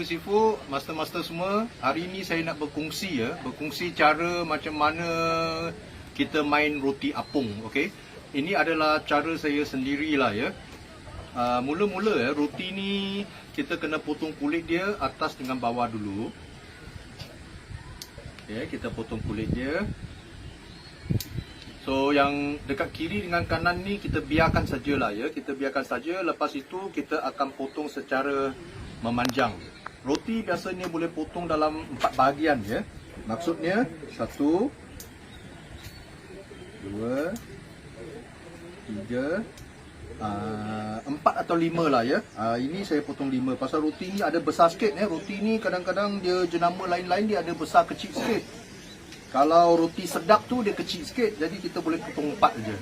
Sifu, master-master semua, hari ini saya nak berkongsi cara macam mana kita main roti apung, okey. Ini adalah cara saya sendirilah ya. Mula-mula roti ni kita kena potong kulit dia atas dengan bawah dulu. Okay, kita potong kulit dia. So yang dekat kiri dengan kanan ni kita biarkan sajalah ya. Kita biarkan saja. Lepas itu kita akan potong secara memanjang. Roti biasanya boleh potong dalam 4 bahagian ya. Maksudnya 1 2 3 4 atau 5 lah ya. Ini saya potong 5 pasal roti ni ada besar sikit ya. Roti ni kadang-kadang dia jenama lain-lain dia ada besar kecil sikit. Kalau roti sedap tu dia kecil sikit, jadi kita boleh potong 4 je.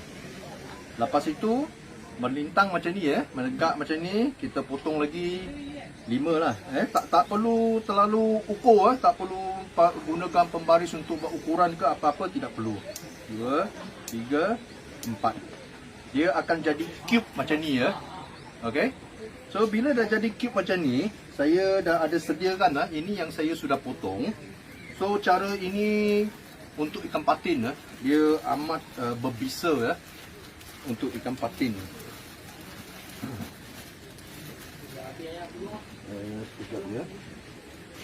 Lepas itu melintang macam ni ya, menegak macam ni, kita potong lagi 5 lah. Tak perlu terlalu ukur tak perlu gunakan pembaris untuk buat ukuran ke apa-apa, tidak perlu. 2 3 4. Dia akan jadi cube macam ni ya. Okey. So bila dah jadi cube macam ni, saya dah ada sediakan ini yang saya sudah potong. So cara ini untuk ikan patin dia amat berbisa ya untuk ikan patin.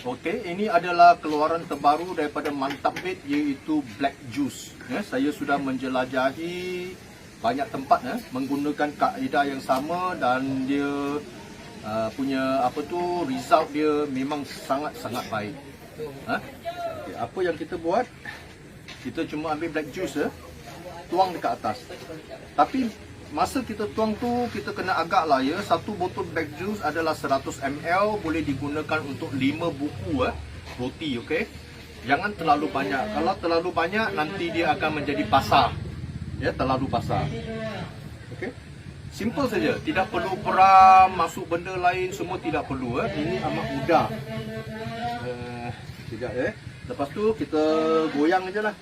Okey, ini adalah keluaran terbaru daripada Mantap Bait, iaitu Black Juice. Saya sudah menjelajahi banyak tempat menggunakan kaedah yang sama dan dia punya result dia memang sangat-sangat baik. Okay, apa yang kita buat? Kita cuma ambil black juice tuang dekat atas. Tapi masa kita tuang tu kita kena agak lah ya. Satu botol black juice adalah 100 ml, boleh digunakan untuk 5 buku roti, okey. Jangan terlalu banyak. Kalau terlalu banyak nanti dia akan menjadi basah. Ya, terlalu basah. Okey. Simple saja, tidak perlu peram, masuk benda lain semua tidak perlu Ini amat mudah. Sekejap Lepas tu kita goyang je lah.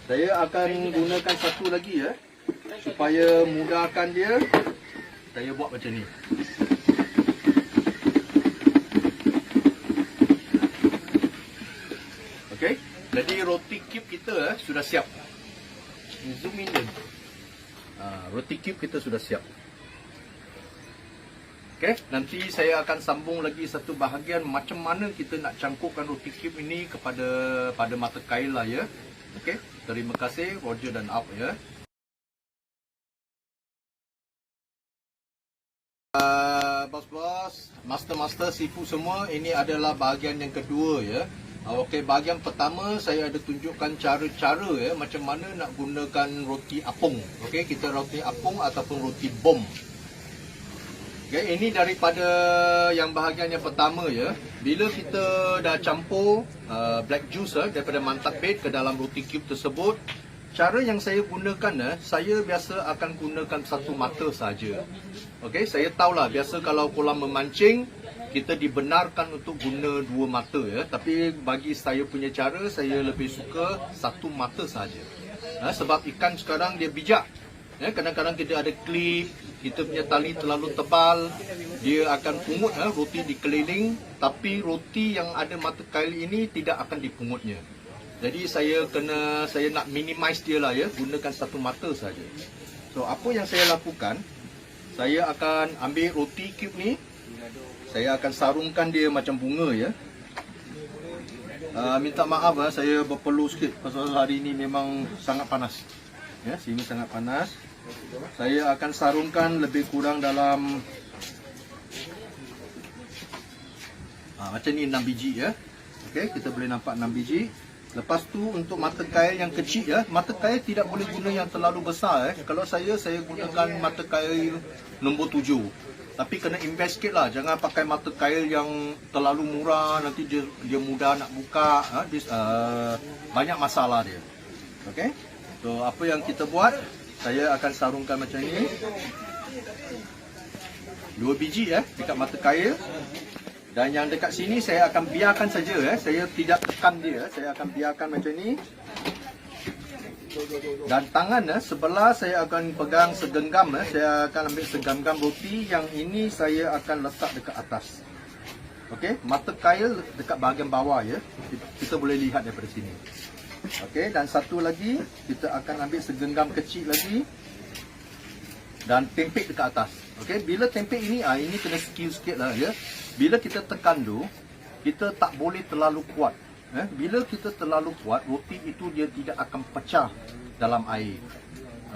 Saya akan gunakan satu lagi supaya mudahkan dia. Saya buat macam ni. Okey, jadi roti cube kita sudah siap. Zoom in je. Roti cube kita sudah siap. Okay, nanti saya akan sambung lagi satu bahagian macam mana kita nak cangkukkan roti cube ini pada mata kail lah ya. Okey, terima kasih. Roger dan out ya. Bos-bos, master-master, sifu semua, ini adalah bahagian yang kedua ya. Okey, bahagian pertama saya ada tunjukkan cara-cara macam mana nak gunakan roti apung. Okey, kita roti apung ataupun roti bom. Okay, ini daripada yang bahagian yang pertama ya. Bila kita dah campur black juice daripada Mantap Bait ke dalam roti cube tersebut, cara yang saya gunakan saya biasa akan gunakan satu mata saja. Okey, saya tahulah biasa kalau kolam memancing kita dibenarkan untuk guna 2 mata ya, tapi bagi saya punya cara saya lebih suka satu mata saja. Sebab ikan sekarang dia bijak. Kadang-kadang kita ada klip, kita punya tali terlalu tebal, dia akan pungut roti dikeliling, tapi roti yang ada mata kail ini tidak akan dipungutnya. Jadi saya nak minimize dia lah ya, gunakan satu mata saja. So apa yang saya lakukan, saya akan ambil roti cube ni, saya akan sarungkan dia macam bunga ya. Minta maaf saya berpeluh sikit pasal hari ini memang sangat panas. Ya, sini sangat panas. Saya akan sarungkan lebih kurang dalam macam ni 6 biji ya. Okey, kita boleh nampak 6 biji. Lepas tu untuk mata kail yang kecil ya, mata kail tidak boleh guna yang terlalu besar Kalau saya gunakan mata kail nombor 7. Tapi kena invest sikit lah, jangan pakai mata kail yang terlalu murah, nanti dia mudah nak buka, banyak masalah dia. Okey. So apa yang kita buat, saya akan sarungkan macam ni. 2 biji dekat mata kail. Dan yang dekat sini saya akan biarkan saja saya tidak tekan dia, saya akan biarkan macam ni. Dan tangan sebelah saya akan pegang segenggam, saya akan ambil segenggam roti, yang ini saya akan letak dekat atas. Okey, mata kail dekat bahagian bawah ya. Kita boleh lihat daripada sini. Okey, dan satu lagi kita akan ambil segenggam kecil lagi dan tempek dekat atas. Okey, bila tempek ini ini kena skill sikit lah ya. Bila kita tekan tu, kita tak boleh terlalu kuat. Bila kita terlalu kuat, roti itu dia tidak akan pecah dalam air.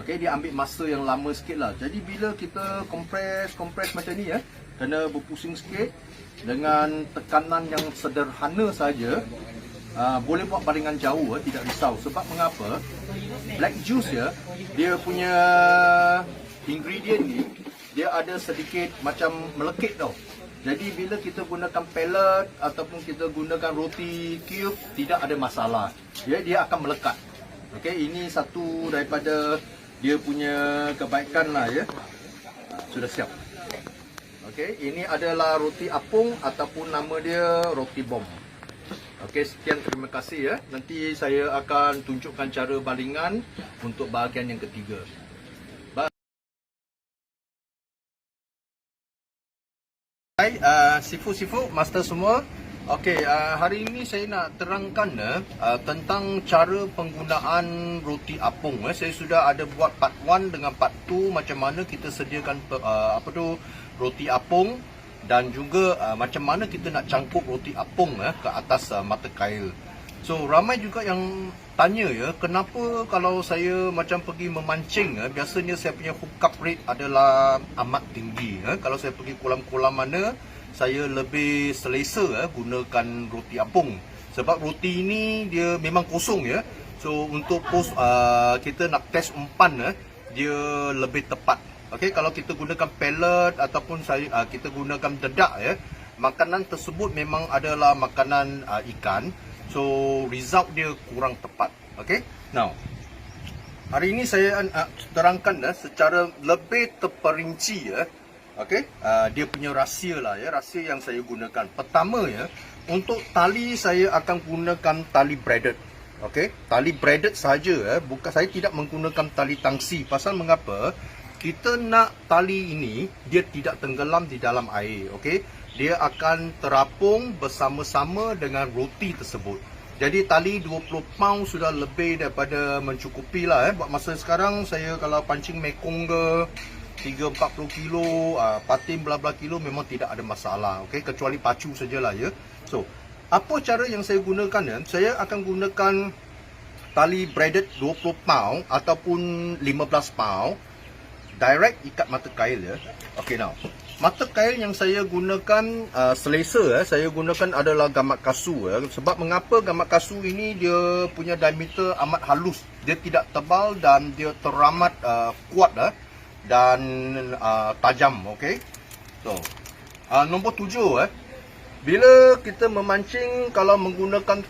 Okey, dia ambil masa yang lama sikit lah. Jadi bila kita kompres macam ni ya, kena berpusing sikit dengan tekanan yang sederhana saja. Boleh buat balingan jauh, tidak risau. Sebab mengapa? Black juice ya, dia punya ingredient ni, dia ada sedikit macam melekit tau. Jadi bila kita gunakan pellet ataupun kita gunakan roti cube, tidak ada masalah. Ya, dia akan melekat. Okey, ini satu daripada dia punya kebaikan lah ya. Sudah siap. Okey, ini adalah roti apung ataupun nama dia roti bom. Okey, sekian, terima kasih ya. Nanti saya akan tunjukkan cara balingan untuk bahagian yang ketiga. Hai, sifu-sifu, master semua. Okey, hari ini saya nak terangkan tentang cara penggunaan roti apung. Saya sudah ada buat part 1 dengan part 2 macam mana kita sediakan roti apung dan juga macam mana kita nak cangkuk roti apung ke atas mata kail. So ramai juga yang tanya ya, kenapa kalau saya macam pergi memancing biasanya saya punya hookup rate adalah amat tinggi. Kalau saya pergi kolam-kolam mana, saya lebih selesa gunakan roti apung. Sebab roti ini dia memang kosong ya. So untuk kita nak test umpan dia lebih tepat. Okey, kalau kita gunakan pellet ataupun kita gunakan dedak ya, makanan tersebut memang adalah makanan ikan. So result dia kurang tepat. Okey. Now, hari ini saya terangkan secara lebih terperinci ya. Okey, dia punya rahsia lah ya, rahsia yang saya gunakan. Pertama ya, untuk tali saya akan gunakan tali braided. Okey, tali braided saja bukan, saya tidak menggunakan tali tangsi. Pasal mengapa? Kita nak tali ini dia tidak tenggelam di dalam air. Okey, dia akan terapung bersama-sama dengan roti tersebut. Jadi tali 20 pound sudah lebih daripada mencukupi lah buat masa sekarang. Saya kalau pancing mekong ke 3-40 kilo, patin bla-bla kilo memang tidak ada masalah. Okey, kecuali pacu sajalah ya. So, apa cara yang saya gunakan ya? Saya akan gunakan tali braided 20 pound ataupun 15 pound. Direct ikat mata kail ya. Okey, now mata kail yang saya gunakan selesa saya gunakan adalah gamat kasu ya. Sebab mengapa gamat kasu ini dia punya diameter amat halus, dia tidak tebal dan dia teramat kuat dan tajam. Okey, so nombor 7 bila kita memancing, kalau menggunakan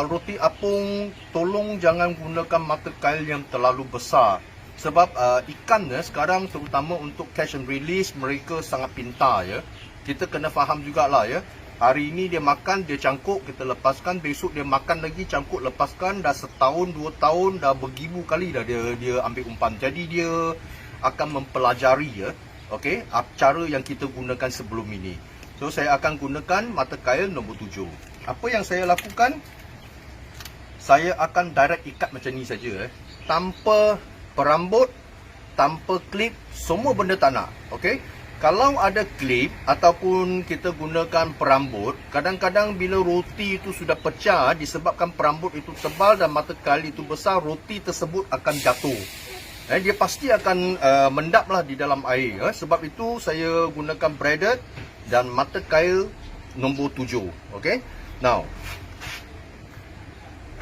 roti apung, tolong jangan gunakan mata kail yang terlalu besar. Sebab ikan sekarang terutama untuk catch and release, mereka sangat pintar ya. Kita kena faham jugalah ya. Hari ini dia makan, dia cangkuk, kita lepaskan. Besok dia makan lagi, cangkuk, lepaskan. Dah setahun, 2 tahun, dah beribu kali dah dia ambil umpan. Jadi dia akan mempelajari ya. Okey, cara yang kita gunakan sebelum ini. So saya akan gunakan mata kail nombor 7. Apa yang saya lakukan? Saya akan direct ikat macam ni saja tanpa perambut, tanpa klip, semua benda tak nak. Okey, kalau ada klip ataupun kita gunakan perambut, kadang-kadang bila roti itu sudah pecah disebabkan perambut itu tebal dan mata kail itu besar, roti tersebut akan jatuh. Dia pasti akan mendaplah di dalam air. Sebab itu saya gunakan braided dan mata kail nombor 7. Okey, now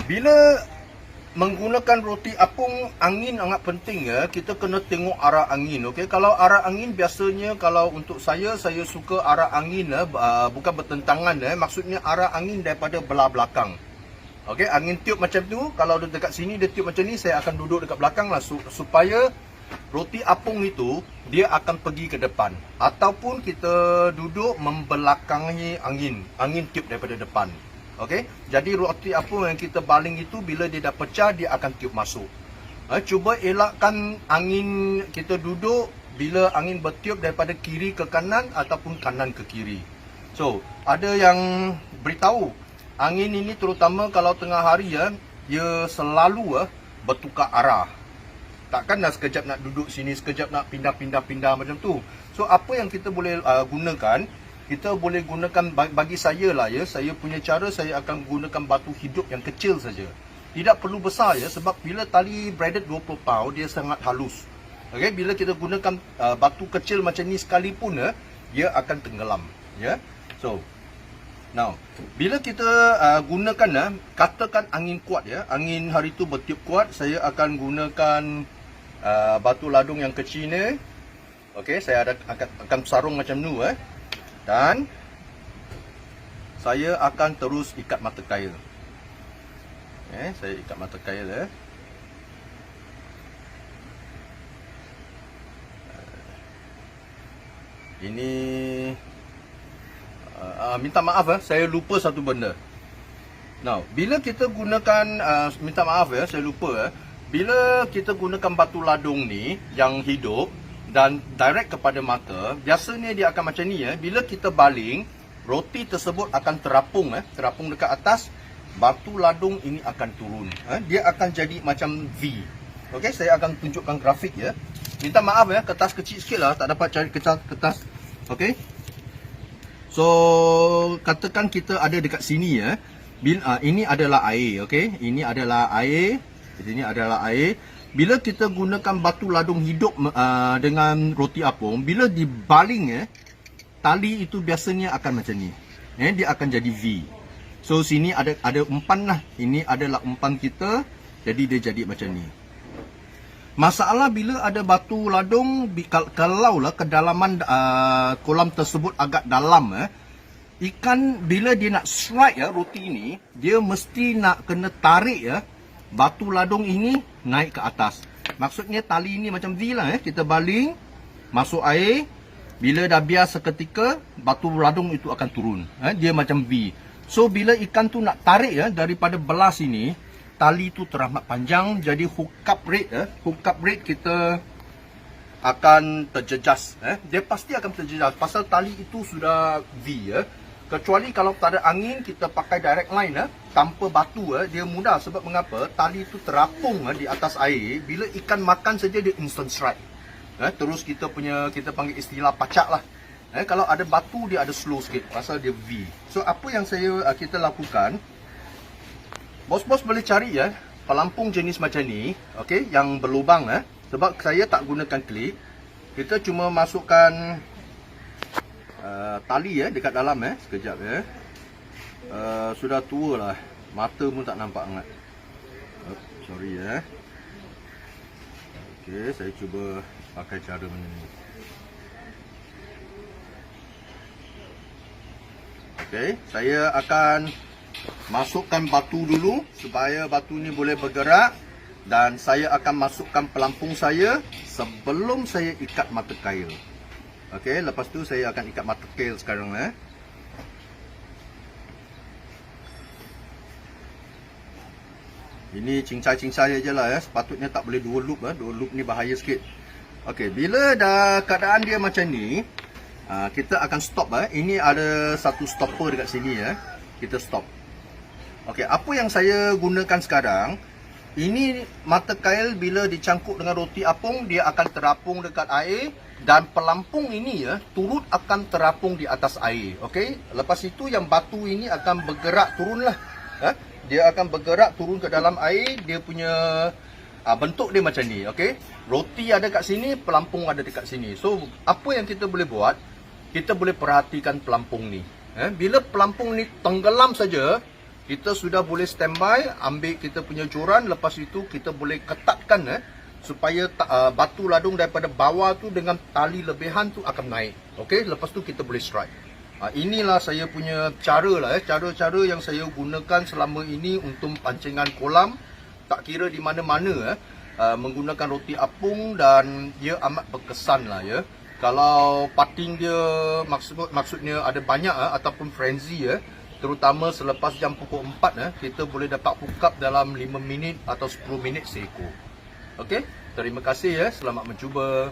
bila menggunakan roti apung, angin sangat penting ya. Kita kena tengok arah angin. Okey, kalau arah angin biasanya, kalau untuk saya suka arah angin bukan bertentangan maksudnya arah angin daripada belah belakang. Okey, angin tiup macam tu, kalau dekat sini dia tiup macam ni, saya akan duduk dekat belakang lah supaya roti apung itu dia akan pergi ke depan, ataupun kita duduk membelakangi angin tiup daripada depan. Okey, jadi roti apung yang kita baling itu bila dia dah pecah, dia akan tiup masuk. Cuba elakkan angin kita duduk bila angin bertiup daripada kiri ke kanan ataupun kanan ke kiri. So, ada yang beritahu angin ini terutama kalau tengah hari ya, dia selalu bertukar arah. Takkan dah sekejap nak duduk sini, sekejap nak pindah macam tu. So, apa yang kita boleh gunakan, kita boleh gunakan, bagi saya lah ya, saya punya cara, saya akan gunakan batu hidup yang kecil saja. Tidak perlu besar ya, sebab bila tali braided 20 pound, dia sangat halus. Okay, bila kita gunakan batu kecil macam ni sekalipun dia akan tenggelam ya. So, now, bila kita gunakan katakan angin kuat ya, angin hari tu bertiup kuat, saya akan gunakan batu ladung yang kecil ni. Okey, saya akan sarung macam ni dan saya akan terus ikat mata kail. Okey, saya ikat mata kail Ini minta maaf saya lupa satu benda. Now, bila kita gunakan minta maaf saya lupa bila kita gunakan batu ladung ni yang hidup dan direct kepada mata, biasanya dia akan macam ni bila kita baling, roti tersebut akan terapung dekat atas, batu ladung ini akan turun. Dia akan jadi macam V. Okey, saya akan tunjukkan grafik ya. Minta maaf kertas kecil sikitlah, tak dapat cari kertas. Okey. So, katakan kita ada dekat sini ini adalah air, okey. Ini adalah air. Ini adalah air. Bila kita gunakan batu ladung hidup dengan roti apung, bila dibaling tali itu biasanya akan macam ni. Dia akan jadi V. So, sini ada umpan lah. Ini adalah umpan kita. Jadi dia jadi macam ni. Masalah bila ada batu ladung, kalaulah kedalaman kolam tersebut agak dalam, ikan bila dia nak strike roti ini, dia mesti nak kena tarik batu ladung ini naik ke atas. Maksudnya tali ini macam V lah kita baling, masuk air, bila dah biar seketika, batu ladung itu akan turun. Dia macam V. So bila ikan tu nak tarik daripada belah sini, tali itu teramat panjang, jadi hookup rate kita akan terjejas. Dia pasti akan terjejas pasal tali itu sudah V. Kecuali kalau tak ada angin, kita pakai direct line tanpa batu, dia mudah. Sebab mengapa? Tali itu terapung di atas air. Bila ikan makan saja, dia instant strike. Terus kita panggil istilah pacak lah. Kalau ada batu, dia ada slow sikit pasal dia V. So apa yang kita lakukan, bos-bos boleh cari pelampung jenis macam ni, okey, yang berlubang sebab saya tak gunakan klip. Kita cuma masukkan tali dekat dalam sekejap sudah tua lah, mata pun tak nampak sangat. Sorry okey, saya cuba pakai cara macam ni. Okey, saya akan masukkan batu dulu supaya batu ni boleh bergerak, dan saya akan masukkan pelampung saya sebelum saya ikat mata kail. Okey, lepas tu saya akan ikat mata kail sekarang Ini cincai-cincai je lah sepatutnya tak boleh dua loop dua loop ni bahaya sikit. Okey, bila dah keadaan dia macam ni, kita akan stop Ini ada satu stopper dekat sini kita stop. Okey, apa yang saya gunakan sekarang, ini mata kail bila dicangkuk dengan roti apung, dia akan terapung dekat air, dan pelampung ini turut akan terapung di atas air. Okey, lepas itu yang batu ini akan bergerak turunlah. Dia akan bergerak turun ke dalam air, dia punya bentuk dia macam ni. Okey, roti ada kat sini, pelampung ada dekat sini. So, apa yang kita boleh buat, kita boleh perhatikan pelampung ni. Bila pelampung ni tenggelam saja, kita sudah boleh standby, ambil kita punya joran, lepas itu kita boleh ketatkan supaya batu ladung daripada bawah tu dengan tali lebihan tu akan naik. Okey, lepas tu kita boleh strike. Inilah saya punya cara lah cara-cara yang saya gunakan selama ini untuk pancingan kolam. Tak kira di mana-mana menggunakan roti apung, dan dia amat berkesan lah Kalau pating dia maksudnya ada banyak ataupun frenzy terutama selepas jam pukul 4 kita boleh dapat hook up dalam 5 minit atau 10 minit seekor. Okey, terima kasih selamat mencuba.